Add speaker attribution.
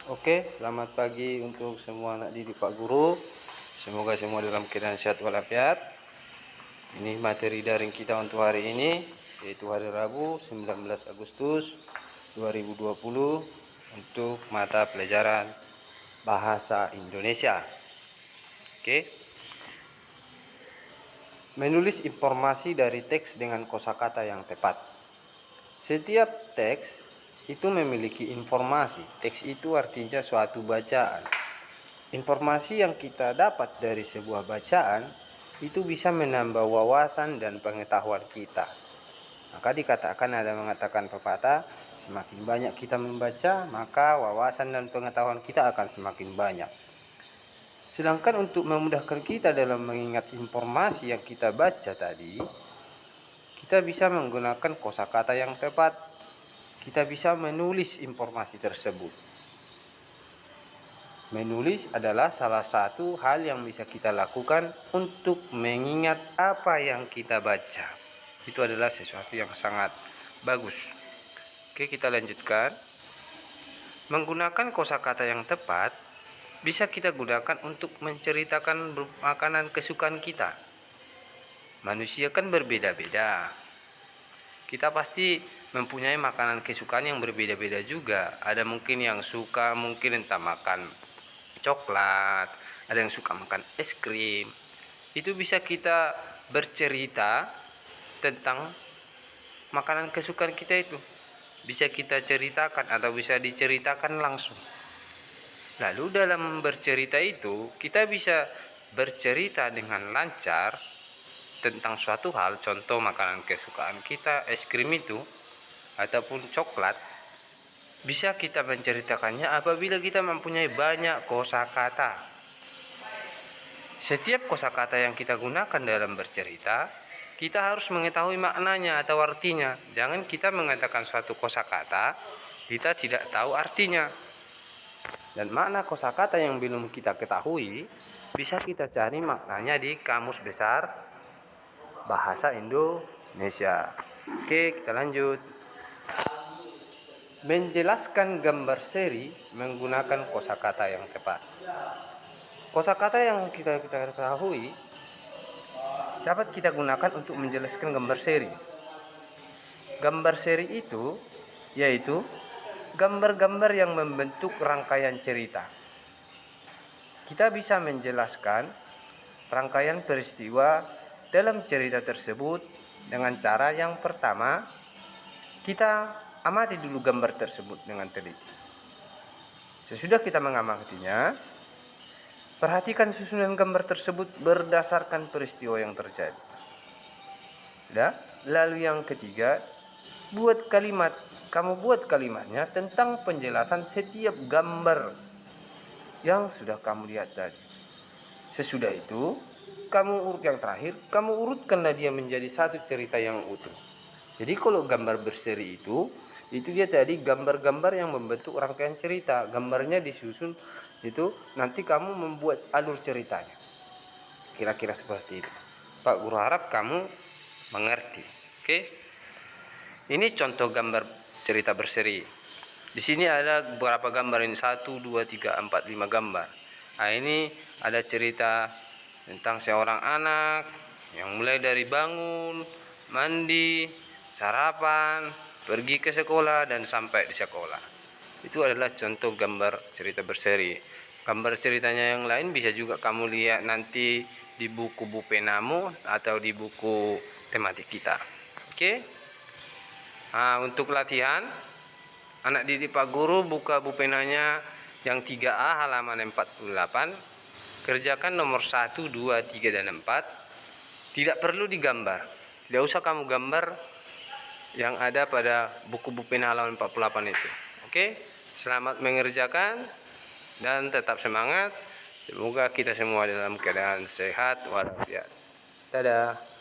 Speaker 1: Oke, selamat pagi untuk semua anak didik Pak Guru. Semoga semua dalam keadaan sehat walafiat. Ini materi daring kita untuk hari ini, yaitu hari Rabu 19 Agustus 2020 untuk mata pelajaran Bahasa Indonesia. Oke. Menulis informasi dari teks dengan kosakata yang tepat. Setiap teks itu memiliki informasi. Teks itu artinya suatu bacaan. Informasi yang kita dapat dari sebuah bacaan itu bisa menambah wawasan dan pengetahuan kita. Maka dikatakan, ada mengatakan pepatah, semakin banyak kita membaca, maka wawasan dan pengetahuan kita akan semakin banyak. Sedangkan untuk memudahkan kita dalam mengingat informasi yang kita baca tadi, kita bisa menggunakan kosakata yang tepat. Kita bisa menulis informasi tersebut. Menulis adalah salah satu hal yang bisa kita lakukan untuk mengingat apa yang kita baca. Itu adalah sesuatu yang sangat bagus. Oke, kita lanjutkan. Menggunakan kosakata yang tepat bisa kita gunakan untuk menceritakan makanan kesukaan kita. Manusia kan berbeda-beda. Kita pasti mempunyai makanan kesukaan yang berbeda-beda juga. Ada mungkin yang suka entah makan coklat, ada yang suka makan es krim. Itu bisa kita bercerita tentang makanan kesukaan kita itu. Bisa kita ceritakan atau bisa diceritakan langsung. Lalu dalam bercerita itu, kita bisa bercerita dengan lancar tentang suatu hal. Contoh makanan kesukaan kita, es krim itu, ataupun coklat, bisa kita menceritakannya apabila kita mempunyai banyak kosakata. Setiap kosakata yang kita gunakan dalam bercerita, kita harus mengetahui maknanya atau artinya. Jangan kita mengatakan suatu kosakata, kita tidak tahu artinya. Dan makna kosakata yang belum kita ketahui, bisa kita cari maknanya di Kamus Besar Bahasa Indonesia. Oke, kita lanjut. Menjelaskan gambar seri menggunakan kosakata yang tepat. Kosakata yang kita ketahui dapat kita gunakan untuk menjelaskan gambar seri. Gambar seri itu yaitu gambar-gambar yang membentuk rangkaian cerita. Kita bisa menjelaskan rangkaian peristiwa dalam cerita tersebut dengan cara yang pertama, kita amati dulu gambar tersebut dengan teliti. Sesudah kita mengamatinya, perhatikan susunan gambar tersebut berdasarkan peristiwa yang terjadi. Sudah? Lalu yang ketiga, kamu buat kalimatnya tentang penjelasan setiap gambar yang sudah kamu lihat tadi. Sesudah itu, yang terakhir, kamu urutkanlah dia menjadi satu cerita yang utuh. Jadi kalau gambar berseri itu dia tadi gambar-gambar yang membentuk rangkaian cerita. Gambarnya disusun itu, nanti kamu membuat alur ceritanya. Kira-kira seperti itu. Pak Guru harap kamu mengerti. Oke? Ini contoh gambar cerita berseri. Di sini ada beberapa gambar, ini 1, 2, 3, 4, 5 gambar. Nah, ini ada cerita tentang seorang anak yang mulai dari bangun, mandi, sarapan, pergi ke sekolah, dan sampai di sekolah. Itu adalah contoh gambar cerita berseri. Gambar ceritanya yang lain bisa juga kamu lihat nanti di buku Bupenamu atau di buku tematik kita. Oke? Nah, untuk latihan, anak didik Pak Guru buka bupenanya yang 3A halaman 48. Kerjakan nomor 1, 2, 3, dan 4. Tidak perlu digambar. Tidak usah kamu gambar yang ada pada buku bupen halaman 48 itu. Oke? Selamat mengerjakan dan tetap semangat. Semoga kita semua dalam keadaan sehat walafiat. Dadah.